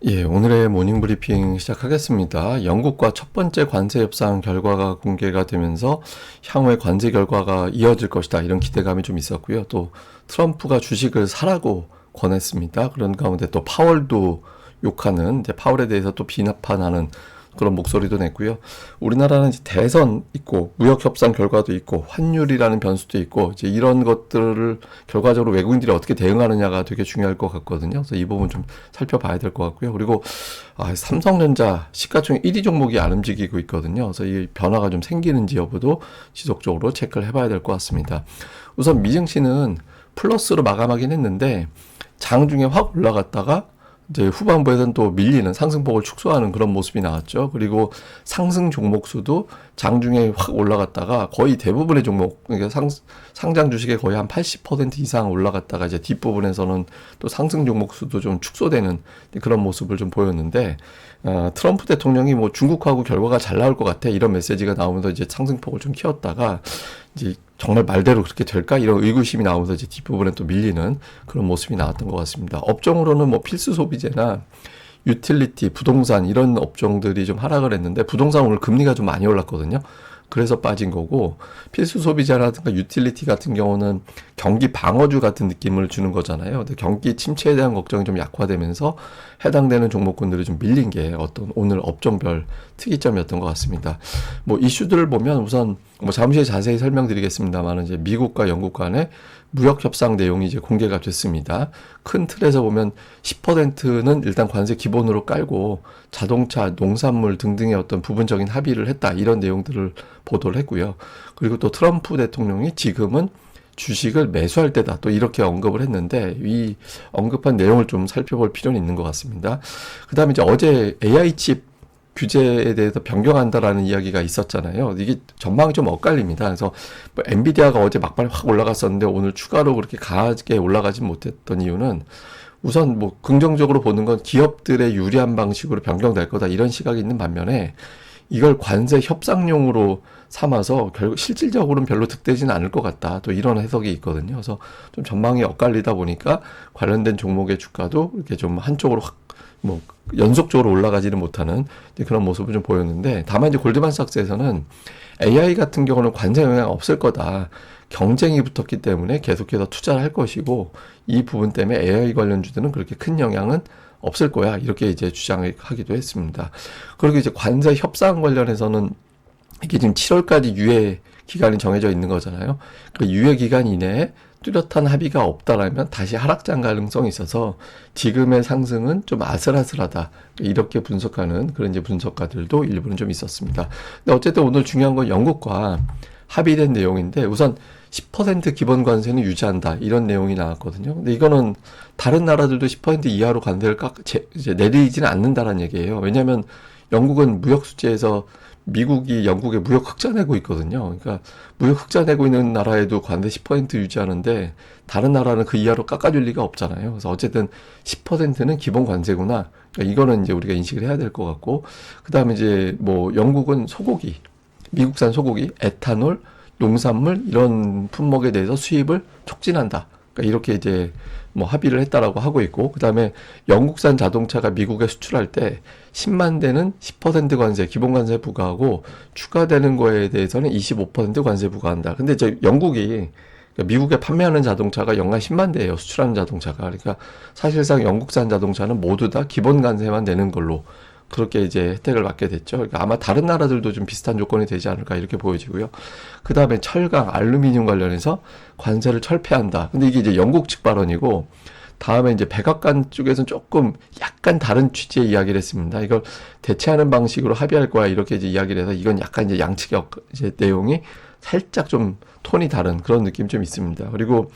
예, 오늘의 모닝 브리핑 시작하겠습니다. 영국과 첫 번째 관세 협상 결과가 공개가 되면서 향후의 관세 결과가 이어질 것이다, 이런 기대감이 좀 있었고요. 또 트럼프가 주식을 사라고 권했습니다. 그런 가운데 또 파월도 욕하는, 이제 파월에 대해서 또 비난하는 그런 목소리도 냈고요. 우리나라는 이제 대선 있고 무역 협상 결과도 있고 환율이라는 변수도 있고, 이제 이런 것들을 결과적으로 외국인들이 어떻게 대응하느냐가 되게 중요할 것 같거든요. 그래서 이 부분 좀 살펴봐야 될 것 같고요. 그리고 삼성전자 시가총액 1위 종목이 안 움직이고 있거든요. 그래서 이 변화가 좀 생기는지 여부도 지속적으로 체크를 해봐야 될 것 같습니다. 우선 미증시는 플러스로 마감하긴 했는데 장중에 확 올라갔다가 이제 후반부에서는 또 밀리는 상승폭을 축소하는 그런 모습이 나왔죠. 그리고 상승 종목 수도 장중에 확 올라갔다가 거의 대부분의 종목, 그러니까 상장 주식의 거의 한 80% 이상 올라갔다가 이제 뒷부분에서는 또 상승 종목 수도 좀 축소되는 그런 모습을 좀 보였는데, 트럼프 대통령이 뭐 중국하고 결과가 잘 나올 것 같아, 이런 메시지가 나오면서 이제 상승폭을 좀 키웠다가 이제 정말 말대로 그렇게 될까, 이런 의구심이 나오면서 이제 뒷부분에 또 밀리는 그런 모습이 나왔던 것 같습니다. 업종으로는 뭐 필수 소비재나 유틸리티, 부동산 이런 업종들이 좀 하락을 했는데, 부동산 오늘 금리가 좀 많이 올랐거든요. 그래서 빠진 거고, 필수 소비자라든가 유틸리티 같은 경우는 경기 방어주 같은 느낌을 주는 거잖아요. 근데 경기 침체에 대한 걱정이 좀 약화되면서 해당되는 종목군들이 좀 밀린 게 어떤 오늘 업종별 특이점이었던 것 같습니다. 뭐 이슈들을 보면 우선 뭐 잠시 후에 자세히 설명드리겠습니다만, 이제 미국과 영국 간의 무역 협상 내용이 이제 공개가 됐습니다. 큰 틀에서 보면 10%는 일단 관세 기본으로 깔고 자동차, 농산물 등등의 어떤 부분적인 합의를 했다, 이런 내용들을 보도를 했고요. 그리고 또 트럼프 대통령이 지금은 주식을 매수할 때다, 또 이렇게 언급을 했는데, 이 언급한 내용을 좀 살펴볼 필요는 있는 것 같습니다. 그 다음에 이제 어제 AI 칩 규제에 대해서 변경한다라는 이야기가 있었잖아요. 이게 전망이 좀 엇갈립니다. 그래서 뭐 엔비디아가 어제 막판에 확 올라갔었는데 오늘 추가로 그렇게 강하게 올라가지 못했던 이유는, 우선 뭐 긍정적으로 보는 건 기업들의 유리한 방식으로 변경될 거다, 이런 시각이 있는 반면에 이걸 관세 협상용으로 삼아서 결국 실질적으로는 별로 득되지는 않을 것 같다, 또 이런 해석이 있거든요. 그래서 좀 전망이 엇갈리다 보니까 관련된 종목의 주가도 이렇게 좀 한쪽으로 확 뭐 연속적으로 올라가지는 못하는 그런 모습을 좀 보였는데, 다만 이제 골드만삭스에서는 AI 같은 경우는 관세 영향 없을 거다, 경쟁이 붙었기 때문에 계속해서 투자를 할 것이고 이 부분 때문에 AI 관련주들은 그렇게 큰 영향은 없을 거야, 이렇게 이제 주장을 하기도 했습니다. 그리고 이제 관세 협상 관련해서는 이게 지금 7월까지 유예 기간이 정해져 있는 거잖아요. 그 유예 기간 이내에 뚜렷한 합의가 없다라면 다시 하락장 가능성이 있어서 지금의 상승은 좀 아슬아슬하다, 이렇게 분석하는 그런 이제 분석가들도 일부는 좀 있었습니다. 근데 어쨌든 오늘 중요한 건 영국과 합의된 내용인데, 우선 10% 기본 관세는 유지한다, 이런 내용이 나왔거든요. 근데 이거는 다른 나라들도 10% 이하로 관세를 이제 내리지는 않는다라는 얘기예요. 왜냐하면 영국은 무역 수지에서 미국이 영국에 무역 흑자 내고 있거든요. 그러니까 무역 흑자 내고 있는 나라에도 관세 10% 유지하는데 다른 나라는 그 이하로 깎아줄 리가 없잖아요. 그래서 어쨌든 10%는 기본 관세구나, 그러니까 이거는 이제 우리가 인식을 해야 될 것 같고, 그 다음에 이제 뭐 영국은 소고기, 미국산 소고기, 에탄올, 농산물 이런 품목에 대해서 수입을 촉진한다, 그러니까 이렇게 이제 뭐 합의를 했다라고 하고 있고, 그 다음에 영국산 자동차가 미국에 수출할 때 10만 대는 10% 관세, 기본 관세 부과하고 추가되는 거에 대해서는 25% 관세 부과한다. 근데 저 영국이, 그러니까 미국에 판매하는 자동차가 연간 10만 대예요, 수출하는 자동차가. 그러니까 사실상 영국산 자동차는 모두 다 기본 관세만 내는 걸로 그렇게 이제 혜택을 받게 됐죠. 그러니까 아마 다른 나라들도 좀 비슷한 조건이 되지 않을까, 이렇게 보여지고요. 그 다음에 철강, 알루미늄 관련해서 관세를 철폐한다. 근데 이게 이제 영국 측 발언이고, 다음에 이제 백악관 쪽에서는 조금 약간 다른 취지의 이야기를 했습니다. 이걸 대체하는 방식으로 합의할 거야, 이렇게 이제 이야기를 해서, 이건 약간 이제 양측의 이제 내용이 살짝 좀 톤이 다른 그런 느낌이 좀 있습니다. 그리고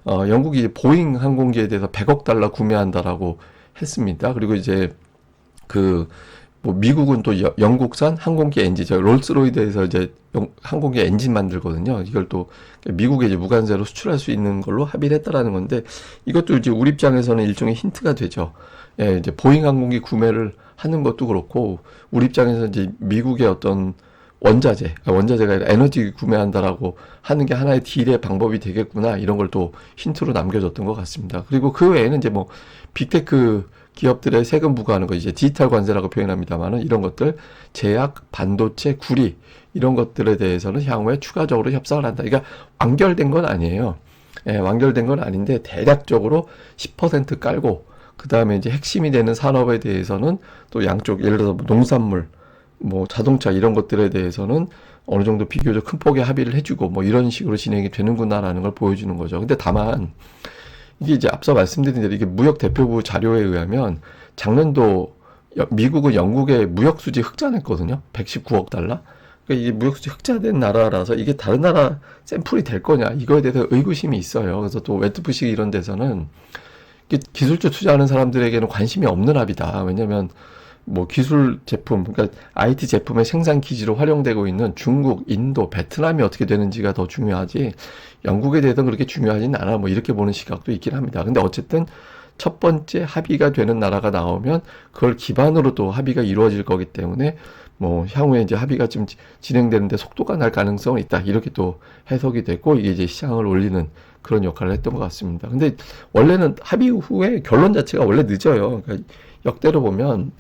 영국이 보잉 항공기에 대해서 100억 달러 구매한다라고 했습니다. 그리고 이제 뭐 미국은 또 영국산 항공기 엔진, 저 롤스로이드에서 이제 항공기 엔진 만들거든요. 이걸 또 미국에 이제 무관세로 수출할 수 있는 걸로 합의를 했다라는 건데, 이것도 이제 우리 입장에서는 일종의 힌트가 되죠. 예, 이제 보잉 항공기 구매를 하는 것도 그렇고, 우리 입장에서 이제 미국의 어떤 원자재가 아니라 에너지 구매한다라고 하는 게 하나의 딜의 방법이 되겠구나, 이런 걸 또 힌트로 남겨줬던 것 같습니다. 그리고 그 외에는 이제 뭐 빅테크 기업들의 세금 부과하는 거 이제 디지털 관세라고 표현합니다만은 이런 것들 제약, 반도체, 구리 이런 것들에 대해서는 향후에 추가적으로 협상을 한다. 그러니까 완결된 건 아니에요. 예, 완결된 건 아닌데 대략적으로 10% 깔고 그 다음에 이제 핵심이 되는 산업에 대해서는 또 양쪽 예를 들어서 농산물, 뭐 자동차 이런 것들에 대해서는 어느 정도 비교적 큰 폭의 합의를 해주고 뭐 이런 식으로 진행이 되는구나라는 걸 보여주는 거죠. 근데 다만 이게 이제 앞서 말씀드린 대로 이게 무역 대표부 자료에 의하면 작년도 미국은 영국의 무역 수지 흑자냈거든요. 119억 달러. 그러니까 이게 무역 수지 흑자된 나라라서 이게 다른 나라 샘플이 될 거냐 이거에 대해서 의구심이 있어요. 그래서 또 웨트푸시 이런 데서는 기술주 투자하는 사람들에게는 관심이 없는 합이다. 왜냐면 뭐 기술 제품, 그러니까 IT 제품의 생산 기지로 활용되고 있는 중국, 인도, 베트남이 어떻게 되는지가 더 중요하지 영국에 대해서 그렇게 중요하진 않아. 뭐 이렇게 보는 시각도 있긴 합니다. 근데 어쨌든 첫 번째 합의가 되는 나라가 나오면 그걸 기반으로 또 합의가 이루어질 거기 때문에 뭐 향후에 이제 합의가 좀 진행되는데 속도가 날 가능성은 있다. 이렇게 또 해석이 됐고 이게 이제 시장을 올리는 그런 역할을 했던 것 같습니다. 근데 원래는 합의 후에 결론 자체가 원래 늦어요. 그러니까 역대로 보면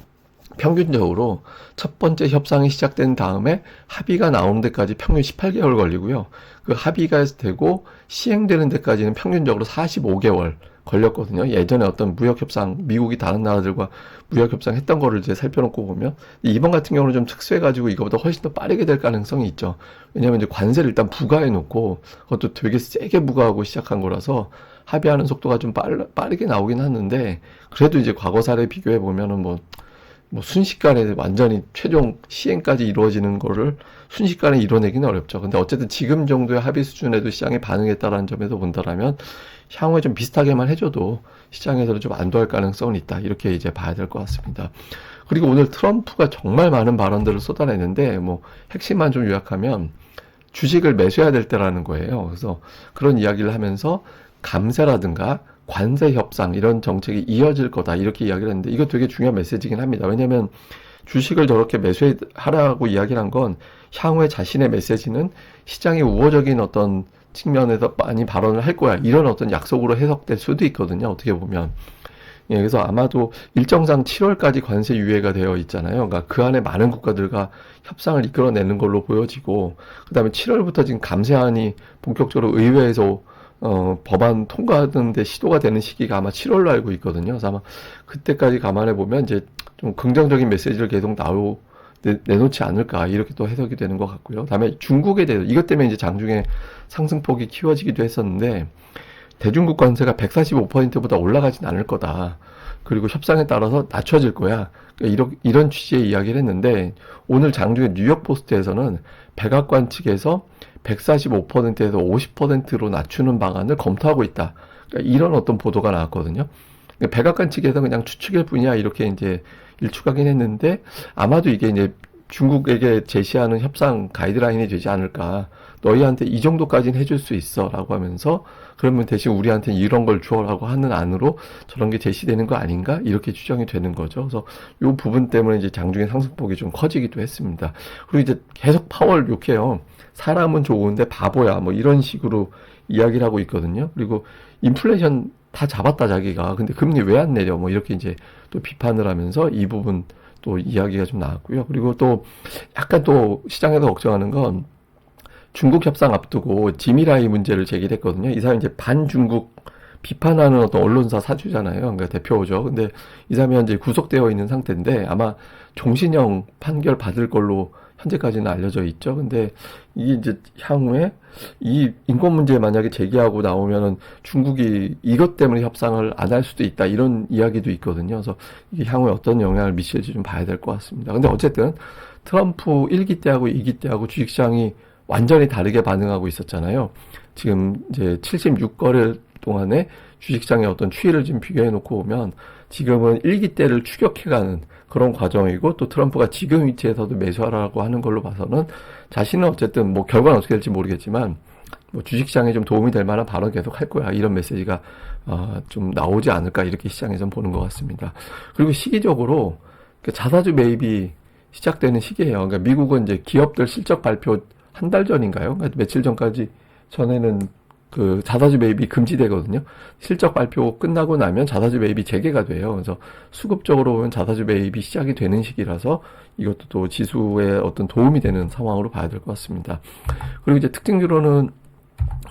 평균적으로 첫 번째 협상이 시작된 다음에 합의가 나오는 데까지 평균 18개월 걸리고요. 그 합의가 되고 시행되는 데까지는 평균적으로 45개월 걸렸거든요. 예전에 어떤 무역협상, 미국이 다른 나라들과 무역협상 했던 거를 이제 살펴놓고 보면 이번 같은 경우는 좀 특수해가지고 이거보다 훨씬 더 빠르게 될 가능성이 있죠. 왜냐하면 이제 관세를 일단 부과해놓고 그것도 되게 세게 부과하고 시작한 거라서 합의하는 속도가 좀 빠르게 나오긴 하는데 그래도 이제 과거 사례 비교해 보면은 뭐 순식간에 완전히 최종 시행까지 이루어지는 거를 순식간에 이뤄내기는 어렵죠. 근데 어쨌든 지금 정도의 합의 수준에도 시장이 반응했다라는 점에서 본다라면 향후에 좀 비슷하게만 해줘도 시장에서는 좀 안도할 가능성은 있다. 이렇게 이제 봐야 될 것 같습니다. 그리고 오늘 트럼프가 정말 많은 발언들을 쏟아내는데 뭐 핵심만 좀 요약하면 주식을 매수해야 될 때라는 거예요. 그래서 그런 이야기를 하면서 감세라든가 관세 협상 이런 정책이 이어질 거다 이렇게 이야기를 했는데 이거 되게 중요한 메시지긴 합니다. 왜냐하면 주식을 저렇게 매수하라고 이야기를 한 건 향후에 자신의 메시지는 시장의 우호적인 어떤 측면에서 많이 발언을 할 거야 이런 어떤 약속으로 해석될 수도 있거든요. 어떻게 보면 예, 그래서 아마도 일정상 7월까지 관세 유예가 되어 있잖아요. 그러니까 그 안에 많은 국가들과 협상을 이끌어내는 걸로 보여지고 그 다음에 7월부터 지금 감세안이 본격적으로 의회에서 법안 통과하는데 시도가 되는 시기가 아마 7월로 알고 있거든요. 그래서 아마 그때까지 감안해 보면 이제 좀 긍정적인 메시지를 계속 내놓지 않을까 이렇게 또 해석이 되는 것 같고요. 그다음에 중국에 대해서 이것 때문에 이제 장중에 상승폭이 키워지기도 했었는데 대중국 관세가 145%보다 올라가진 않을 거다. 그리고 협상에 따라서 낮춰질 거야. 그러니까 이런 취지의 이야기를 했는데 오늘 장중에 뉴욕 포스트에서는 백악관 측에서 145%에서 50%로 낮추는 방안을 검토하고 있다. 그러니까 이런 어떤 보도가 나왔거든요. 그러니까 백악관 측에서 그냥 추측일 뿐이야 이렇게 이제 일축하긴 했는데 아마도 이게 이제 중국에게 제시하는 협상 가이드라인이 되지 않을까. 너희한테 이 정도까지는 해줄 수 있어 라고 하면서 그러면 대신 우리한테는 이런 걸 주어라고 하는 안으로 저런 게 제시되는 거 아닌가 이렇게 추정이 되는 거죠. 그래서 이 부분 때문에 이제 장중에 상승폭이 좀 커지기도 했습니다. 그리고 이제 계속 파월 욕해요. 사람은 좋은데 바보야 뭐 이런 식으로 이야기를 하고 있거든요. 그리고 인플레이션 다 잡았다 자기가 근데 금리 왜 안 내려 뭐 이렇게 이제 또 비판을 하면서 이 부분 또 이야기가 좀 나왔고요. 그리고 또 약간 또 시장에서 걱정하는 건 중국 협상 앞두고 지미라이 문제를 제기했거든요. 이 사람이 이제 반중국 비판하는 어떤 언론사 사주잖아요. 그러니까 대표죠. 근데 이 사람이 현재 구속되어 있는 상태인데 아마 종신형 판결 받을 걸로 현재까지는 알려져 있죠. 근데 이게 이제 향후에 이 인권 문제 만약에 제기하고 나오면은 중국이 이것 때문에 협상을 안 할 수도 있다. 이런 이야기도 있거든요. 그래서 이게 향후에 어떤 영향을 미칠지 좀 봐야 될 것 같습니다. 근데 어쨌든 트럼프 1기 때하고 2기 때하고 주식시장이 완전히 다르게 반응하고 있었잖아요. 지금 이제 76거래일 동안에 주식시장의 어떤 추이를 좀 비교해 놓고 보면 지금은 1기 때를 추격해가는 그런 과정이고 또 트럼프가 지금 위치에서도 매수하라고 하는 걸로 봐서는 자신은 어쨌든 뭐 결과는 어떻게 될지 모르겠지만 뭐 주식시장에 좀 도움이 될 만한 발언 계속 할 거야 이런 메시지가 좀 나오지 않을까 이렇게 시장에 좀 보는 것 같습니다. 그리고 시기적으로 자사주 매입이 시작되는 시기예요. 그러니까 미국은 이제 기업들 실적 발표 한 달 전인가요? 그러니까 며칠 전까지 전에는 그 자사주 매입이 금지되거든요. 실적 발표 끝나고 나면 자사주 매입이 재개가 돼요. 그래서 수급적으로 보면 자사주 매입이 시작이 되는 시기라서 이것도 또 지수에 어떤 도움이 되는 상황으로 봐야 될 것 같습니다. 그리고 이제 특징주로는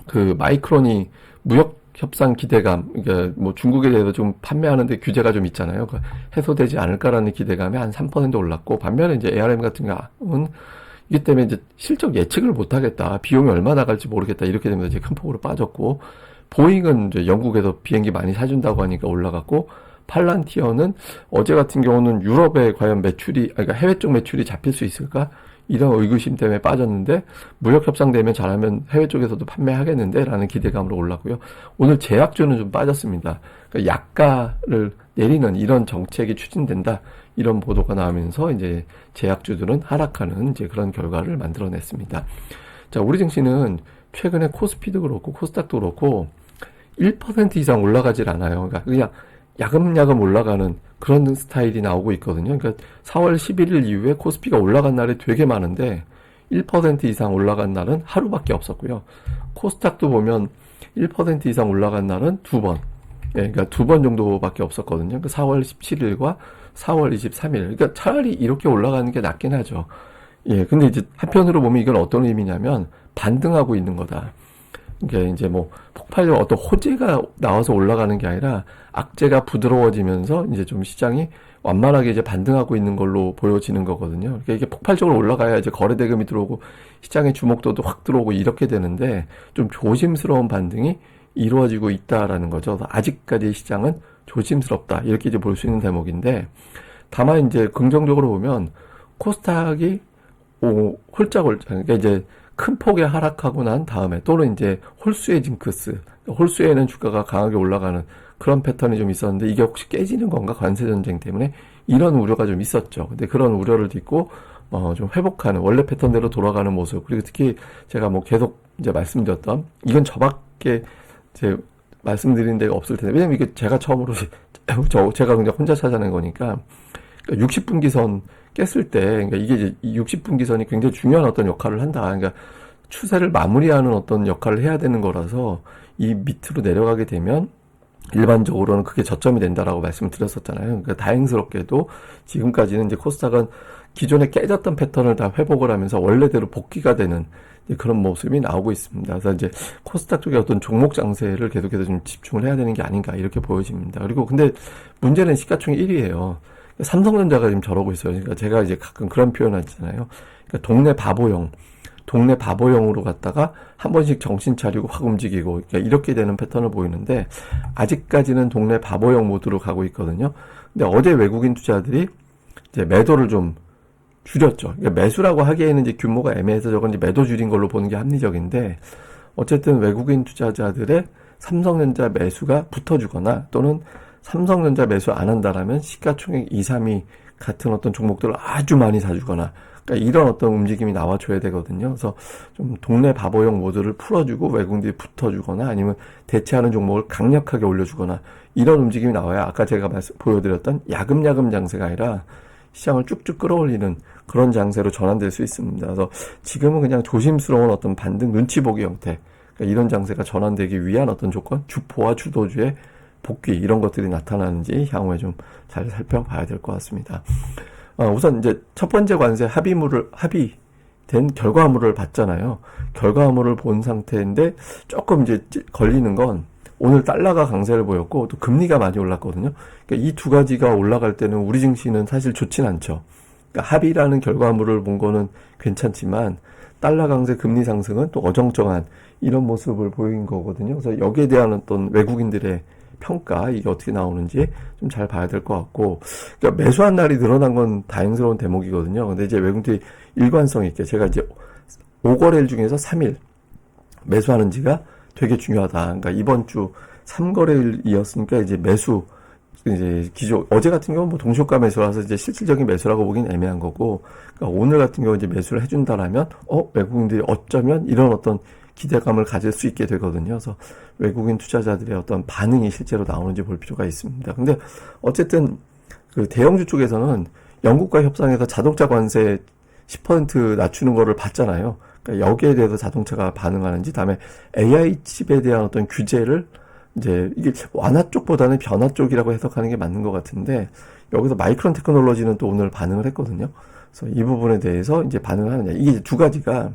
그 마이크론이 무역 협상 기대감, 그러니까 뭐 중국에 대해서 좀 판매하는데 규제가 좀 있잖아요. 해소되지 않을까라는 기대감이 한 3% 올랐고, 반면에 이제 ARM 같은 경우는 이기 때문에 이제 실적 예측을 못하겠다, 비용이 얼마 나갈지 모르겠다, 이렇게 되면서 이제 큰 폭으로 빠졌고, 보잉은 이제 영국에서 비행기 많이 사준다고 하니까 올라갔고, 팔란티어는 어제 같은 경우는 유럽에 과연 매출이, 그러니까 해외 쪽 매출이 잡힐 수 있을까? 이런 의구심 때문에 빠졌는데, 무역 협상되면 잘하면 해외 쪽에서도 판매하겠는데 라는 기대감으로 올랐고요. 오늘 제약주는 좀 빠졌습니다. 그러니까 약가를 내리는 이런 정책이 추진된다, 이런 보도가 나오면서 이제 제약주들은 하락하는 이제 그런 결과를 만들어냈습니다. 자, 우리 증시는 최근에 코스피도 그렇고 코스닥도 그렇고 1% 이상 올라가질 않아요. 그러니까 그냥 야금야금 올라가는 그런 스타일이 나오고 있거든요. 그러니까 4월 11일 이후에 코스피가 올라간 날이 되게 많은데 1% 이상 올라간 날은 하루밖에 없었고요. 코스닥도 보면 1% 이상 올라간 날은 두 번. 예, 그러니까 두 번 정도밖에 없었거든요. 그러니까 4월 17일과 4월 23일. 그러니까 차라리 이렇게 올라가는 게 낫긴 하죠. 예, 근데 이제 한편으로 보면 이건 어떤 의미냐면 반등하고 있는 거다. 이게 이제 뭐 폭발력 어떤 호재가 나와서 올라가는 게 아니라 악재가 부드러워지면서 이제 좀 시장이 완만하게 이제 반등하고 있는 걸로 보여지는 거거든요. 그러니까 이게 폭발적으로 올라가야 이제 거래 대금이 들어오고 시장의 주목도도 확 들어오고 이렇게 되는데 좀 조심스러운 반등이 이루어지고 있다라는 거죠. 아직까지 시장은 조심스럽다, 이렇게 이제 볼 수 있는 대목인데, 다만 이제 긍정적으로 보면 코스닥이 홀짝홀짝, 그러니까 이제 큰 폭에 하락하고 난 다음에 또는 이제 홀수의 징크스, 홀수에는 주가가 강하게 올라가는 그런 패턴이 좀 있었는데, 이게 혹시 깨지는 건가, 관세 전쟁 때문에, 이런 우려가 좀 있었죠. 근데 그런 우려를 딛고 좀 회복하는 원래 패턴대로 돌아가는 모습. 그리고 특히 제가 뭐 계속 이제 말씀드렸던, 이건 저밖에 제 말씀드린 데가 없을 텐데, 왜냐면 이게 제가 처음으로 제가 그냥 혼자 찾아낸 거니까, 60분 기선 깼을 때, 그러니까 이게 이제 60분 기선이 굉장히 중요한 어떤 역할을 한다. 그러니까 추세를 마무리하는 어떤 역할을 해야 되는 거라서, 이 밑으로 내려가게 되면 일반적으로는 그게 저점이 된다라고 말씀을 드렸었잖아요. 그러니까 다행스럽게도 지금까지는 이제 코스닥은 기존에 깨졌던 패턴을 다 회복을 하면서 원래대로 복귀가 되는 그런 모습이 나오고 있습니다. 그래서 이제 코스닥 쪽에 어떤 종목 장세를 계속해서 좀 집중을 해야 되는 게 아닌가, 이렇게 보여집니다. 그리고 근데 문제는 시가총액 1위예요. 삼성전자가 지금 저러고 있어요. 그러니까 제가 이제 가끔 그런 표현 하잖아요. 그러니까 동네 바보형으로 갔다가 한 번씩 정신 차리고 확 움직이고, 그러니까 이렇게 되는 패턴을 보이는데, 아직까지는 동네 바보형 모드로 가고 있거든요. 근데 어제 외국인 투자들이 이제 매도를 좀 줄였죠. 그러니까 매수라고 하기에는 이제 규모가 애매해서 저건 이제 매도 줄인 걸로 보는 게 합리적인데, 어쨌든 외국인 투자자들의 삼성전자 매수가 붙어주거나 또는 삼성전자 매수 안 한다라면 시가총액 2, 3위 같은 어떤 종목들을 아주 많이 사주거나, 그러니까 이런 어떤 움직임이 나와줘야 되거든요. 그래서 좀 동네 바보형 모드를 풀어주고 외국인들이 붙어주거나 아니면 대체하는 종목을 강력하게 올려주거나, 이런 움직임이 나와야 아까 제가 보여드렸던 야금야금 장세가 아니라 시장을 쭉쭉 끌어올리는 그런 장세로 전환될 수 있습니다. 그래서 지금은 그냥 조심스러운 어떤 반등 눈치 보기 형태, 그러니까 이런 장세가 전환되기 위한 어떤 조건, 주포와 주도주의 복귀, 이런 것들이 나타나는지 향후에 좀 잘 살펴봐야 될 것 같습니다. 우선 이제 첫 번째 관세 합의된 결과물을 봤잖아요. 결과물을 본 상태인데 조금 이제 걸리는 건, 오늘 달러가 강세를 보였고 또 금리가 많이 올랐거든요. 그러니까 이 두 가지가 올라갈 때는 우리 증시는 사실 좋진 않죠. 그러니까 합의라는 결과물을 본 거는 괜찮지만 달러 강세, 금리 상승은 또 어정쩡한 이런 모습을 보인 거거든요. 그래서 여기에 대한 어떤 외국인들의 평가, 이게 어떻게 나오는지 좀 잘 봐야 될 것 같고, 그러니까 매수한 날이 늘어난 건 다행스러운 대목이거든요. 근데 이제 외국인들이 일관성 있게, 제가 이제 5거래일 중에서 3일 매수하는지가 되게 중요하다. 그러니까 이번 주 3거래일이었으니까 이제 매수, 이제 어제 같은 경우는 뭐 동시효과 매수라서 이제 실질적인 매수라고 보기는 애매한 거고, 그러니까 오늘 같은 경우 이제 매수를 해준다라면, 외국인들이 어쩌면 이런 어떤 기대감을 가질 수 있게 되거든요. 그래서 외국인 투자자들의 어떤 반응이 실제로 나오는지 볼 필요가 있습니다. 근데 어쨌든 그 대형주 쪽에서는 영국과 협상해서 자동차 관세 10% 낮추는 거를 봤잖아요. 그러니까 여기에 대해서 자동차가 반응하는지, 다음에 AI 칩에 대한 어떤 규제를 이제 이게 완화 쪽보다는 변화 쪽이라고 해석하는 게 맞는 것 같은데, 여기서 마이크론 테크놀로지는 또 오늘 반응을 했거든요. 그래서 이 부분에 대해서 이제 반응을 하느냐. 이게 이제 두 가지가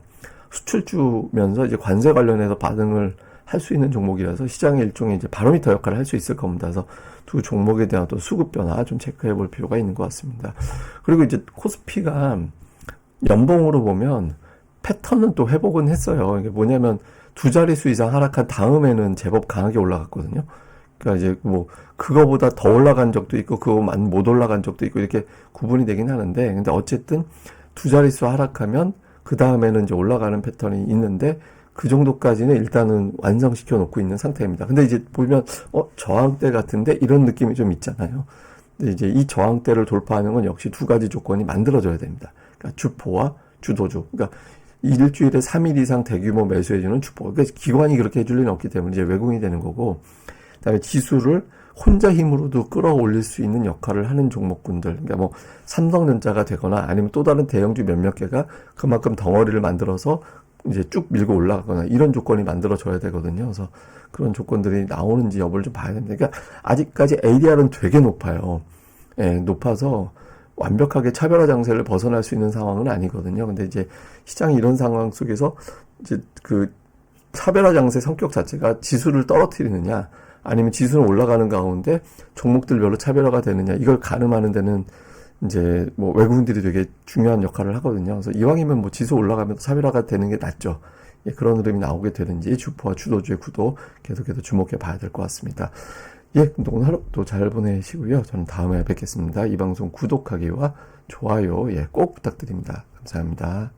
수출주면서 이제 관세 관련해서 반응을 할 수 있는 종목이라서 시장의 일종의 이제 바로미터 역할을 할 수 있을 겁니다. 그래서 두 종목에 대한 또 수급 변화 좀 체크해 볼 필요가 있는 것 같습니다. 그리고 이제 코스피가 연봉으로 보면 패턴은 또 회복은 했어요. 이게 뭐냐면 두 자릿수 이상 하락한 다음에는 제법 강하게 올라갔거든요. 그러니까 이제 뭐 그거보다 더 올라간 적도 있고 그거만 못 올라간 적도 있고 이렇게 구분이 되긴 하는데, 근데 어쨌든 두 자릿수 하락하면 그 다음에는 이제 올라가는 패턴이 있는데, 그 정도까지는 일단은 완성시켜 놓고 있는 상태입니다. 근데 이제 보면 저항대 같은데 이런 느낌이 좀 있잖아요. 근데 이제 이 저항대를 돌파하는 건 역시 두 가지 조건이 만들어져야 됩니다. 그러니까 주포와 주도주. 그러니까 일주일에 3일 이상 대규모 매수해주는 주포. 그러니까 기관이 그렇게 해줄 리는 없기 때문에 이제 외국인이 되는 거고, 그다음에 지수를 혼자 힘으로도 끌어올릴 수 있는 역할을 하는 종목군들. 그러니까 뭐 삼성전자가 되거나 아니면 또 다른 대형주 몇몇 개가 그만큼 덩어리를 만들어서 이제 쭉 밀고 올라가거나 이런 조건이 만들어져야 되거든요. 그래서 그런 조건들이 나오는지 여부를 좀 봐야 됩니다. 그러니까 아직까지 ADR은 되게 높아요. 예, 높아서 완벽하게 차별화 장세를 벗어날 수 있는 상황은 아니거든요. 근데 이제 시장이 이런 상황 속에서 이제 그 차별화 장세 성격 자체가 지수를 떨어뜨리느냐, 아니면 지수는 올라가는 가운데 종목들별로 차별화가 되느냐, 이걸 가늠하는 데는 이제 뭐 외국인들이 되게 중요한 역할을 하거든요. 그래서 이왕이면 뭐 지수 올라가면 차별화가 되는 게 낫죠. 예, 그런 흐름이 나오게 되는지 주포와 주도주의 구도 계속해서 주목해 봐야 될 것 같습니다. 예, 오늘 하루도 잘 보내시고요. 저는 다음에 뵙겠습니다. 이 방송 구독하기와 좋아요, 꼭 부탁드립니다. 감사합니다.